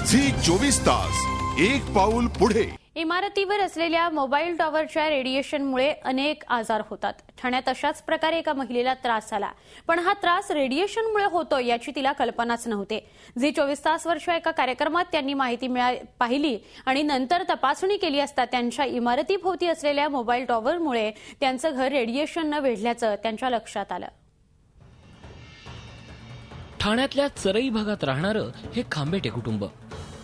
Zee 24 तास एक पाऊल पुढे। इमारतीवर असलेल्या मोबाईल टॉवरच्या रेडिएशनमुळे अनेक आजार होतात। ठाण्यात अशाच प्रकारे एका महिलेला त्रास झाला, पण हा त्रास रेडिएशनमुळे होतो याची तिला कल्पनाच नव्हती। झी 24 तासवरच्या एका कार्यक्रमात त्यांनी माहिती पाहिली आणि नंतर तपासणी केली असता त्यांच्या इमारतीभोवती असलेल्या मोबाईल टॉवरमुळे त्यांचं घर रेडिएशनने वेढल्याचं त्यांच्या लक्षात आलं। ठाण्यातल्या चरई भागात राहणारं हे खांबेटे कुटुंब।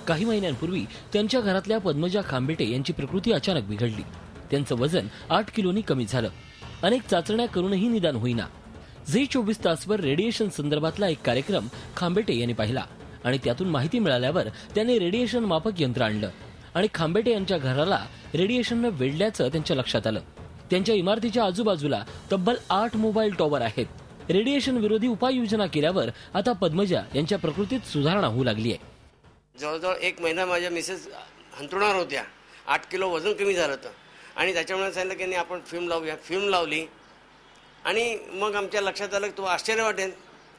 काही महिन्यांपूर्वी त्यांच्या घरातल्या पद्मजा खांबेटे यांची प्रकृती अचानक बिघडली। त्यांचं वजन 8 किलोनी कमी झालं। अनेक चाचण्या करूनही निदान होईना। झी 24 तासवर रेडिएशन संदर्भातला एक कार्यक्रम खांबेटे यांनी पाहिला आणि त्यातून माहिती मिळाल्यावर त्यांनी रेडिएशन मापक यंत्र आणलं आणि खांबेटे यांच्या घराला रेडिएशनने वेढल्याचं त्यांच्या लक्षात आलं। त्यांच्या इमारतीच्या आजूबाजूला तब्बल 8 मोबाईल टॉवर आहेत। रेडिएशन विरोधी उपाययोजना केल्यावर आता पद्मजा यांच्या प्रकृतीत सुधारणा होऊ लागली आहे। जवळजवळ 1 महिना माझ्या मिसेस हंतरुणावर होत्या। 8 किलो वजन कमी झालं होतं आणि त्याच्यामुळे सांगितलं की आपण फिल्म लावूया। फिल्म लावली आणि मग आमच्या लक्षात आलं की तो आश्चर्य वाटेल,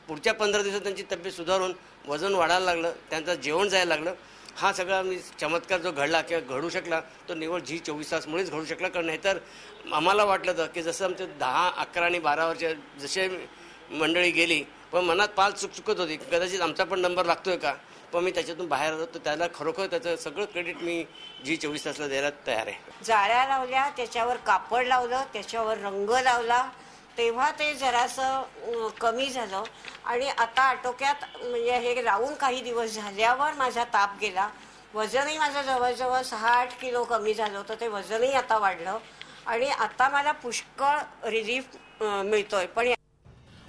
पुढच्या 15 दिवसात त्यांची तब्येत सुधारून वजन वाढायला लागलं, त्यांचं जेवण जायला लागलं। हा सगळा चमत्कार जो घडला किंवा घडू शकला तो निवड झी 24 तासमुळेच घडू शकला। कारण नाहीतर आम्हाला वाटलं होतं की जसं आमचे 10, 11 आणि 12 वर्ष जसे मंडळी गेली, पण मनात पाल चुकत होती कदाचित आमचा पण नंबर लागतोय का। पण मी त्याच्यातून बाहेर आलो तर त्याला खरोखर त्याचं सगळं क्रेडिट मी झी 24 तासला द्यायला तयार आहे। जाळ्या लावल्या, त्याच्यावर कापड लावलं, त्याच्यावर रंग लावला, तेव्हा ते जरासं कमी झालं आणि आता आटोक्यात म्हणजे हे राहून काही दिवस झाल्यावर माझा ताप गेला। वजनही माझं जवळजवळ 6-8 किलो कमी झालं होतं। ते वजनही आता वाढलं आणि आता मला पुष्कळ रिलीफ मिळतोय। पण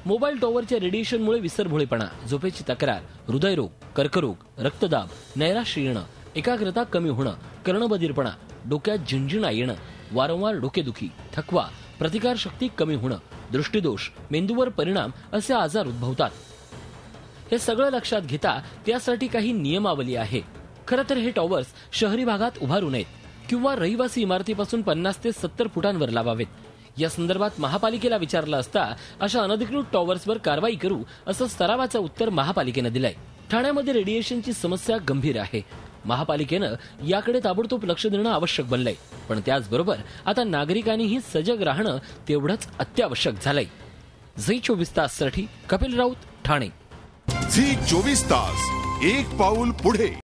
मोबाईल टॉवरच्या रेडिएशनमुळे विसरभोळेपणा, झोपेची तक्रार, हृदयरोग, कर्करोग, रक्तदाब, नैराश्य येणं, एकाग्रता कमी होणं, कर्णबधिरपणा, डोक्यात झिणझिणा येणं, वारंवार डोकेदुखी, थकवा, प्रतिकारशक्ती कमी होणं, दृष्टिदोष, मेंदूवर परिणाम असे आजार उद्भवतात। हे सगळं लक्षात घेता त्यासाठी काही नियमावली आहे। खरं तर हे टॉवर्स शहरी भागात उभारू नयेत किंवा रहिवासी इमारतीपासून 50 ते 70 फुटांवर लावावेत। या संदर्भात महापालिकेला विचारलं असता अशा अनधिकृत टॉवर्सवर कारवाई करू असं सरावाचं उत्तर महापालिकेनं दिलंय। ठाण्यामध्ये रेडिएशनची समस्या गंभीर आहे। महापालिकेनं याकडे ताबडतोब लक्ष देणं आवश्यक बनलंय, पण त्याचबरोबर आता नागरिकांनीही सजग राहणं तेवढंच अत्यावश्यक झालंय। झी 24 ताससाठी कपिल राऊत, ठाणे। झी 24 तास एक पाऊल पुढे।